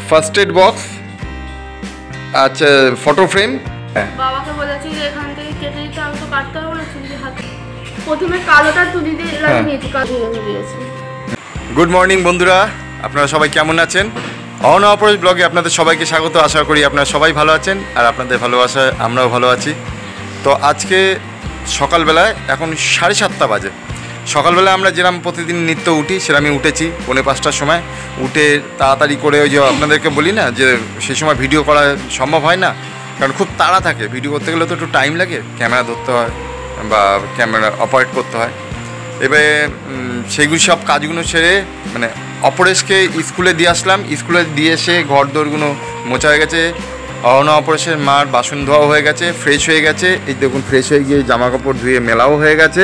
First aid box, আচ্ছা photo frame. বাবাকে বলেছি যে এখান থেকে কেটে দিতে, আমি তো কাটতে হবে না চুলি হাতে। প্রথমে কালোটা তুলি দিয়ে লাগিয়ে নিয়েছি, কালো দিয়েছি। গুড মর্নিং বন্ধুরা, আপনারা সবাই কেমন আছেন? অহনা অপরেশ ব্লগে আপনাদের সবাইকে স্বাগত। আশা করি আপনারা সবাই ভালো আছেন আর আপনাদের ভালোবাসায় আমরাও ভালো আছি। তো আজকে সকালবেলায় এখন 7:30 বাজে। সকালবেলায় আমরা যেরকম প্রতিদিন নিত্য উঠি সেরকমই উঠেছি 4:45টার সময়। উঠে তাড়াতাড়ি করে ওই যে আপনাদেরকে বলি না যে সেই সময় ভিডিও করা সম্ভব হয় না, কারণ খুব তাড়া থাকে। ভিডিও করতে গেলে তো একটু টাইম লাগে, ক্যামেরা ধরতে হয় বা ক্যামেরা অপারেট করতে হয়। এবারে সেইগুলি সব কাজগুলো সেরে মানে অপরেশকে স্কুলে দিয়ে আসলাম। স্কুলে দিয়ে এসে ঘর দোরগুলো মোছা হয়ে গেছে। অহনা অপরেশের মার বাসন ধোয়াও হয়ে গেছে, ফ্রেশ হয়ে গেছে। এই দেখুন ফ্রেশ হয়ে গিয়ে জামা কাপড় ধুয়ে মেলাও হয়ে গেছে।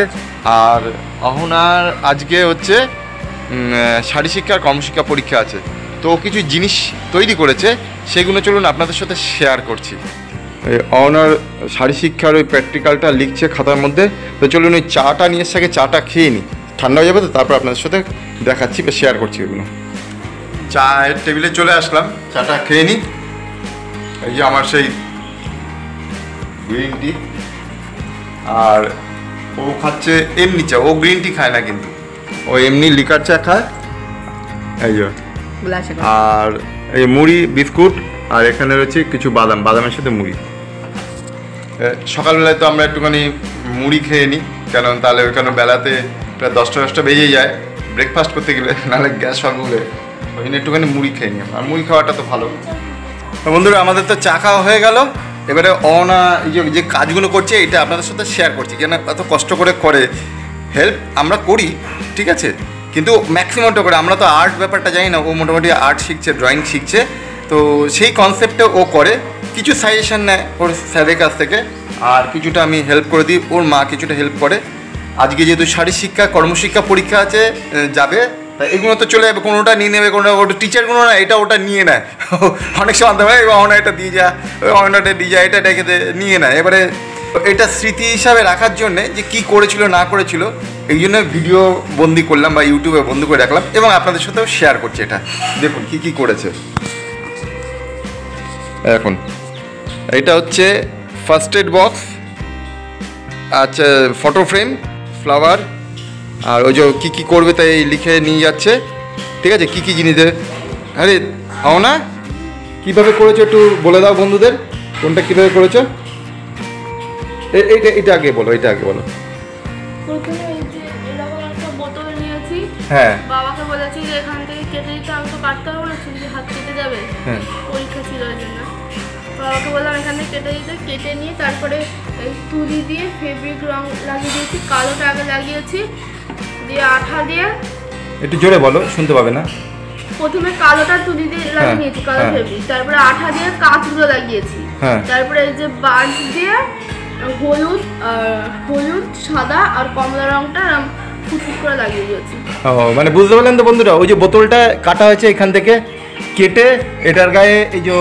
আর অহনার আজকে হচ্ছে শারীর শিক্ষা আর কর্মশিক্ষা পরীক্ষা আছে, তো কিছু জিনিস তৈরি করেছে, সেগুলো চলুন আপনাদের সাথে শেয়ার করছি। অহনার শারীর শিক্ষার ওই প্র্যাকটিক্যালটা লিখছে খাতার মধ্যে। তো চলুন ওই চাটা নিয়ে এসে আগে চাটা খেয়ে নিই, ঠান্ডা হয়ে যাবে তো তারপর আপনাদের সাথে দেখাচ্ছি বা শেয়ার করছি এগুলো। চায়ের টেবিলে চলে আসলাম, চাটা খেয়ে নিই। এই যে আমার সেই গ্রিন টি, আর ও খাচ্ছে এমনি চা। ও গ্রিন টি খায় না, কিন্তু ও এমনি লিকার চা খায়। এই যে আর এই মুড়ি বিস্কুট, আর এখানে রয়েছে কিছু বাদাম, বাদামের সাথে মুড়ি। সকালবেলায় তো আমরা একটুখানি মুড়ি খেয়ে নিই, কারণ তাহলে ওইখানে বেলাতে প্রায় 10টা বেজে যায় ব্রেকফাস্ট করতে গেলে, নাহলে গ্যাস সবগুলো। ওই জন্য একটুখানি মুড়ি খেয়ে নিই, আর মুড়ি খাওয়াটা তো ভালো। তো বন্ধুরা, আমাদের তো চা খাওয়া হয়ে গেল। এবারে অহনা এই যে কাজগুলো করছে এটা আপনাদের সাথে শেয়ার করছি, কেন এত কষ্ট করে হেল্প আমরা করি, ঠিক আছে, কিন্তু ম্যাক্সিমামটা করে। আমরা তো আর্ট ব্যাপারটা জানি না, ও মোটামুটি আর্ট শিখছে, ড্রয়িং শিখছে, তো সেই কনসেপ্টে ও করে। কিছু সাজেশন নেয় ওর স্যারের কাছ থেকে, আর কিছুটা আমি হেল্প করে দিই, ওর মা কিছুটা হেল্প করে। আজকে যেহেতু শারীর শিক্ষা কর্মশিক্ষা পরীক্ষা আছে, যাবে, এগুলো তো চলে যাবে, কোনোটা নিয়ে নেবে, কোনোটা ওটা টিচারগুলো না এটা ওটা নিয়ে নেয়। অনেক সময় আনতে হয় অহনা এটা দিয়ে যা, অহনাটা দিয়ে যা, এটা ডেকে নিয়ে নেয়। এবারে এটা স্মৃতি হিসাবে রাখার জন্যে যে কী করেছিল না করেছিল, এই জন্য ভিডিও বন্দি করলাম বা ইউটিউবে বন্ধ করে রাখলাম, এবং আপনাদের সাথেও শেয়ার করছি। এটা দেখুন কী করেছে। এখন এটা হচ্ছে ফার্স্ট এড বক্স, আচ্ছা ফটো ফ্রেম, ফ্লাওয়ার, আর ওই যে কী করবে তাই লিখে নিয়ে যাচ্ছে, ঠিক আছে, কী জিনিস দেবে। আরে অহনা কীভাবে করেছো একটু বলে দাও বন্ধুদের, কোনটা কীভাবে করেছো। এটা আগে বলো, এটা আগে বলো। প্রথমে এই যে এরকম একটা বোতল নিয়েছি, হ্যাঁ বাবাকে বলেছি যে এখান থেকে কেটে দিতে, আমি তো কাটতে হবে না চুলি হাত কেটে যাবে, পরীক্ষা ছিল ওই জন্য। বাবাকে বললাম এখান থেকে কেটে দিতে, কেটে নিয়ে তারপরে এই তুলি দিয়ে ফেব্রিক রং লাগিয়ে দিয়েছি, কালোটা আগে লাগিয়েছি, দিয়ে আঠা দিয়ে। একটু জোরে বলো, শুনতে পাবে না। প্রথমে কালোটা তুলি দিয়ে লাগিয়ে নিয়েছি, কালো ফেব্রিক, তারপরে আঠা দিয়ে কাঁচগুলো লাগিয়েছি, তারপরে এই যে বাঁশ দিয়ে হলুদ সাদা আর কমলা রংটা ফুটফুট করে লাগিয়ে দিয়েছি। ও মানে বুঝতে পারলেন তো বন্ধুরা, ওই যে বোতলটা কাটা হয়েছে এখান থেকে কেটে, এটার গায়ে এই যে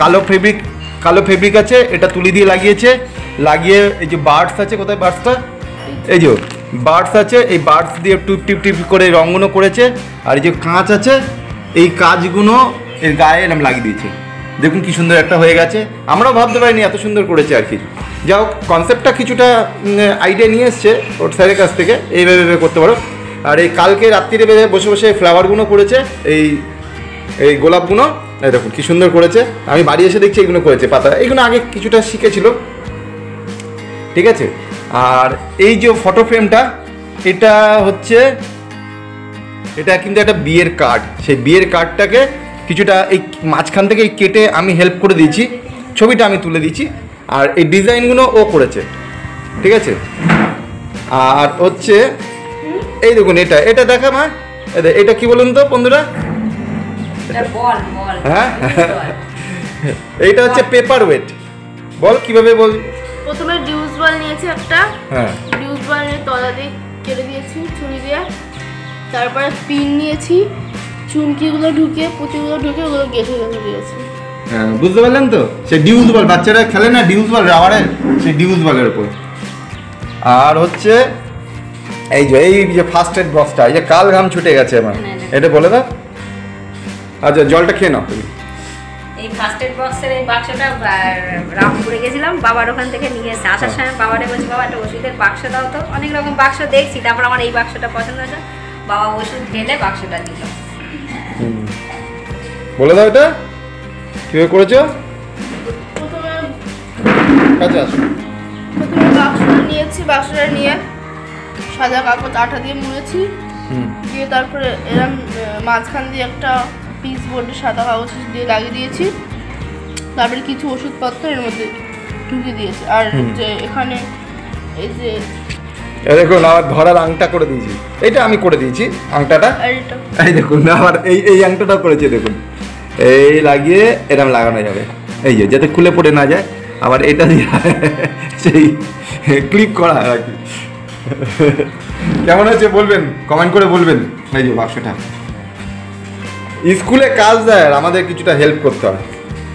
কালো ফেব্রিক আছে, এটা তুলি দিয়ে লাগিয়ে এই যে বার্ডস আছে, কোথায় বার্ডসটা, এই যে বার্ডস আছে, এই বার্ডস দিয়ে টিপ করে রঙগুলো করেছে। আর এই যে কাঁচ আছে, এই কাঁচগুলো এর গায়ে এরকম লাগিয়ে দিয়েছে। দেখুন কি সুন্দর একটা হয়ে গেছে, আমরাও ভাবতে পারিনি এত সুন্দর করেছে আর কি। যাই হোক, কনসেপ্টটা কিছুটা আইডিয়া নিয়ে এসছে ওর স্যারের কাছ থেকে, এইভাবে করতে পারো। আর এই কালকে রাত্রিরে বসে ফ্লাওয়ারগুলো করেছে, এই গোলাপগুলো, এই দেখুন কী সুন্দর করেছে। আমি বাড়ি এসে দেখছি এইগুলো করেছে পাতা, এইগুলো আগে কিছুটা শিখেছিল, ঠিক আছে। আর এই যে ফটো ফ্রেমটা, এটা কিন্তু একটা বিয়ের কার্ড। সেই বিয়ের কার্ডটাকে কিছুটা এই মাঝখান থেকে কেটে আমি হেল্প করে দিয়েছি, ছবিটা আমি তুলে দিয়েছি, আর এই ডিজাইনগুলো ও করেছে, ঠিক আছে। আর হচ্ছে এই দেখুন এটা দেখা মা, এটা কি বলুন তো বন্ধুরা, হ্যাঁ এইটা হচ্ছে পেপার ওয়েট। বল কিভাবে বল। প্রথমে ডিউস বল নিয়েছি একটা, ডিউস বল নিয়ে তলা দিয়ে কেটে দিয়েছি ছুরি দিয়ে, তারপরে পিন নিয়েছি, চুমকিগুলো ঢুকে পুঁতিগুলো ঢুকে ওগুলো গেঁথে দিয়েছি। হ্যাঁ বুঝতে পারলেন তো, সে ডিউস বল, বাচ্চারা খেলে না ডিউস বল রাবারের, সেই ডিউস বলের উপর। আর হচ্ছে এই যে ফার্স্ট এড বক্সটা, এই যে কাল ঘাম ছুটে গেছে আমার, এটা বলে দাও। আচ্ছা জলটা খেয়ে নাও তুমি, এই ফার্স্ট এড বক্সের এই বাক্সটা রামপুরে গেছিলাম, বাবার ওখান থেকে নিয়ে এসে আসার সময় বাবারে বলছি বাবা একটা ওষুধের বাক্স দাও তো। অনেক রকম বাক্স দেখছি, তারপর আমার এই বাক্সটা পছন্দ হয়েছে, বাবা ওষুধ ঢেলে বাক্সটা দিল। বলে দাও এটা কিভাবে করেছো। প্রথমে কাছে আসো। বাক্সটা নিয়েছি, বাক্সটা নিয়ে সাদা কাগজ আঠা দিয়ে মুড়েছি, দিয়ে তারপরে এরম মাঝখান দিয়ে একটা পিস বোর্ডে সাদা কাগজ দিয়ে লাগিয়ে দিয়েছি, তারপরে কিছু ওষুধপত্র এর মধ্যে ঢুকিয়ে দিয়েছি। আর যে এখানে এই যে দেখুন আমার ধরার আংটা করে দিয়েছি, এটা আমি করে দিয়েছি আংটাটা। এই দেখুন আবার এই আংটাটাও করেছি, দেখুন এই লাগিয়ে এরকম লাগানো যাবে, এই যে যাতে খুলে পড়ে না যায়। আবার এটা দিয়ে সেই ক্লিপ করা আর কি। কেমন হয়েছে বলবেন, কমেন্ট করে বলবেন। এই যে বাক্সটা স্কুলে কাজ দেয়, আর আমাদের কিছুটা হেল্প করতে হয়।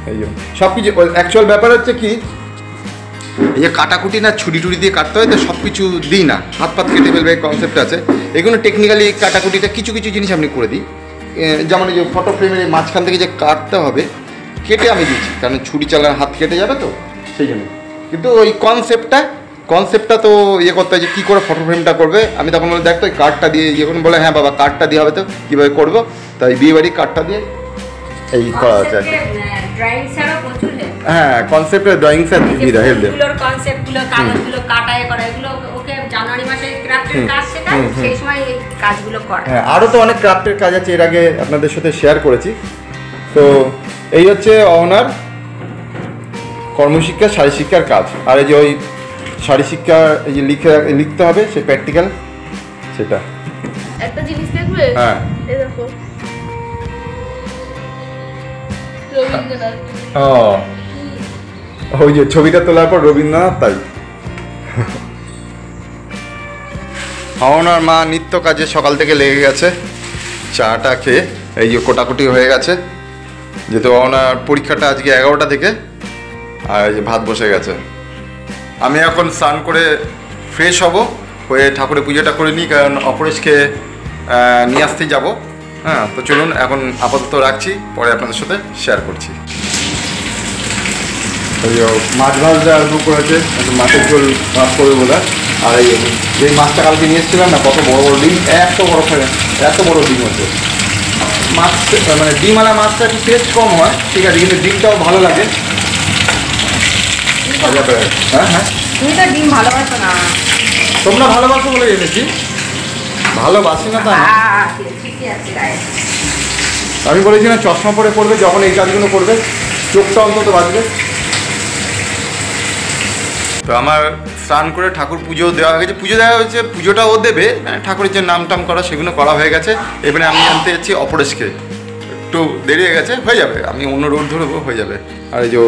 এই যে সব কিছু অ্যাকচুয়াল ব্যাপার হচ্ছে কি, এই যে কাটাকুটি না ছুরি টুরি দিয়ে কাটতে হয়, তো সব কিছু দিই না, হাত পাত কেটে ফেলবে কনসেপ্ট আছে। এগুলো টেকনিক্যালি কাটাকুটিটা কিছু কিছু জিনিস আপনি করে দিই, যেমন এই যে ফটো ফ্রেমের মাঝখান থেকে যে কাটতে হবে কেটে আমি দিচ্ছি, কারণ ছুরি চালার হাত কেটে যাবে তো সেই জন্য। কিন্তু ওই কনসেপ্টটা তো ইয়ে করতে হয় যে কী করে ফটো ফ্রেমটা করবে। আমি তখন বলে দেখ তো ওই কার্ডটা দিয়ে, যখন বলে হ্যাঁ বাবা কার্ডটা দিয়ে হবে তো কীভাবে করবো, তাই বিয়ে বাড়ির কার্ডটা দিয়ে এই করা হচ্ছে আর কি। ড্রয়িং ছাড়াও প্রচুর হেল্প। হ্যাঁ কনসেপ্টের ড্রয়িং স্যার দিদিরা হেল্প দেয়। এগুলোর কনসেপ্টগুলো, কাগজগুলো কাটায় করা, এগুলো ওকে জানুয়ারি মাসে ক্রাফটের কাজ শেখায়, সেই সময় এই কাজগুলো করে। হ্যাঁ আরও তো অনেক ক্রাফটের কাজ আছে, এর আগে আপনাদের সাথে শেয়ার করেছি। তো এই হচ্ছে অহনার কর্মশিক্ষা শারী শিক্ষার কাজ। আর এই যে ওই শারী শিক্ষা এই যে লিখতে হবে সে প্র্যাকটিক্যাল, সেটা একটা জিনিস দেখবে। হ্যাঁ এই দেখো রবীন্দ্রনাথ, ওই যে ছবিটা তোলার পর রবীন্দ্রনাথ। তাই অহনার মা নিত্য কাজে সকাল থেকে লেগে গেছে, চাটা খেয়ে এই যে কোটাকুটি হয়ে গেছে, যেহেতু অহনার পরীক্ষাটা আজকে 11টা থেকে। আর এই যে ভাত বসে গেছে, আমি এখন স্নান করে ফ্রেশ হব, হয়ে ঠাকুরের পুজোটা করে নিই, কারণ অপরেশকে নিয়ে আসতেই যাবো। হ্যাঁ তো চলুন এখন আপাতত রাখছি, পরে আপনাদের সাথে শেয়ার করছি। ওই মাছ ভাজটা আরম্ভ করেছে, মাছের ঝোল ভাত করবে বলে। আর এই যে মাছটা কালকে নিয়ে এসেছিলাম না, কত বড় বড় ডিম, এত বড় ডিম হচ্ছে। মাছ মানে ডিমওয়ালা মাছটা একটু টেস্ট কম হয় ঠিক আছে, কিন্তু ডিমটাও ভালো লাগে। হ্যাঁ হ্যাঁ তুমি তো ডিম ভালোবাসো না। তোমরা ভালোবাসো বলে জেনেছি, ভালোবাসি না তা না। ঠিকই আছে। আমি বলেছি না চশমা পরে করবে, যখন এই কাজগুলো করবে চোখটা অন্তত বাঁচবে। তো আমার স্নান করে ঠাকুর পুজো দেওয়া হয়ে গেছে, পুজো দেওয়া হয়েছে, পুজোটা ও দেবে, ঠাকুরের যে নাম টাম করা সেগুলো করা হয়ে গেছে। এবারে আমি আনতে যাচ্ছি অপরেশকে, একটু দেরি হয়ে গেছে, হয়ে যাবে, আমি অন্য রোড ধরবো, হয়ে যাবে। আর এই যে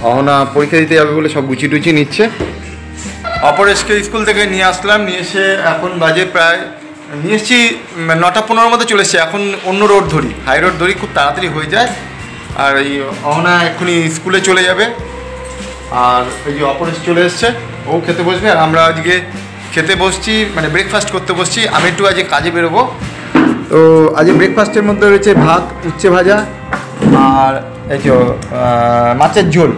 অহনা পরীক্ষা দিতে যাবে বলে সব গুছিয়ে টুচি নিচ্ছে। অপরেশকে স্কুল থেকে নিয়ে আসলাম, নিয়ে এসে এখন বাজে প্রায় নিয়ে এসেছি 9:15 মধ্যে চলে এসেছি। এখন অন্য রোড ধরি, হাই রোড ধরি, খুব তাড়াতাড়ি হয়ে যায়। আর এই অহনা এক্ষুনি স্কুলে চলে যাবে। আর এই যে অপরেশ চলে এসছে, ও খেতে বসবে, আর আমরা আজকে খেতে বসছি, মানে ব্রেকফাস্ট করতে বসছি। আমি একটু আজকে কাজে বেরোবো, তো আজকে ব্রেকফাস্টের মধ্যে রয়েছে ভাত, উচ্ছে ভাজা, আর এই যে মাছের ঝোল,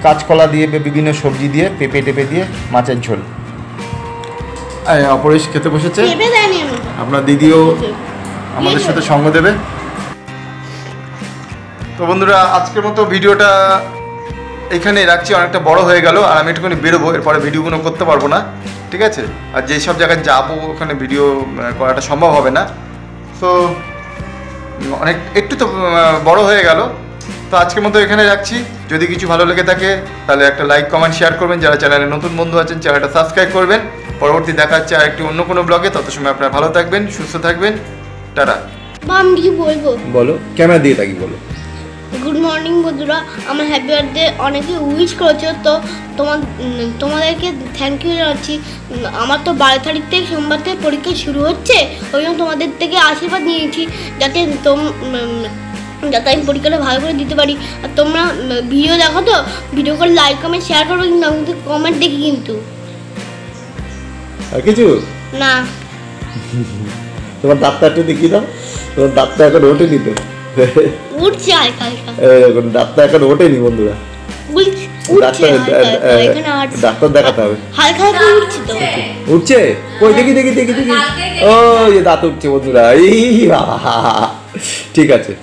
কাঁচকলা দিয়ে বিভিন্ন সবজি দিয়ে পেঁপে টেপে দিয়ে মাছের ঝোল। অপরেশ খেতে বসেছে, আপনার দিদিও আমাদের সাথে সঙ্গ দেবে। তো বন্ধুরা আজকের মতো ভিডিওটা এইখানে রাখছি, অনেকটা বড় হয়ে গেল, আর আমি একটুখানি বেরোবো, এরপরে ভিডিওগুলো করতে পারবো না, ঠিক আছে। আর যেই সব জায়গায় যাবো ওখানে ভিডিও করাটা সম্ভব হবে না, তো অনেক একটু তো বড় হয়ে গেল। তো আজকের মতো এখানে রাখছি, যদি কিছু ভালো লেগে থাকে তাহলে একটা লাইক কমেন্ট শেয়ার করবেন, যারা চ্যানেলে নতুন বন্ধু আছেন চ্যানেলটা সাবস্ক্রাইব করবেন। পরবর্তী দেখা হচ্ছে আর একটি অন্য কোনো ব্লগে, তত সময় আপনারা ভালো থাকবেন, সুস্থ থাকবেন, টাটা। আমি কি বলবো, বলো, ক্যামেরা দিয়ে থাকি বলো। গুড মর্নিং বন্ধুরা, আমার হ্যাপি বার্থডে অনেকে উইশ করেছো, তো তোমাদেরকে থ্যাংক ইউ জানাচ্ছি। আমার তো 12 তারিখ থেকে সোমবার থেকে পরীক্ষা শুরু হচ্ছে, ওই জন্য তোমাদের থেকে আশীর্বাদ নিয়েছি যাতে আমি পরীক্ষাটা ভালো করে দিতে পারি। আর তোমরা ভিডিও দেখো তো, ভিডিও করে লাইক কমেন্ট শেয়ার করবে, কিন্তু আমি কিন্তু কমেন্ট দেখি কিন্তু। আর কিছু না, তোমার দাঁতটা একটু দেখিয়ে দাও, তোমার দাঁতটা এখন ওঠেনি তো। উঠছে হালকা হালকা, এখন দাঁতটা এখন ওঠেনি বন্ধুরা, উঠছে ডাক্তার হালকা হালকা, এখানে হাঁটছে। ডাক্তার দেখাতে হবে। হালকা হালকা উঠছে তো। উঠছে কই দেখি দেখি দেখি দেখি, ও দাঁত উঠছে বন্ধুরা, এই বাবা। ঠিক আছে।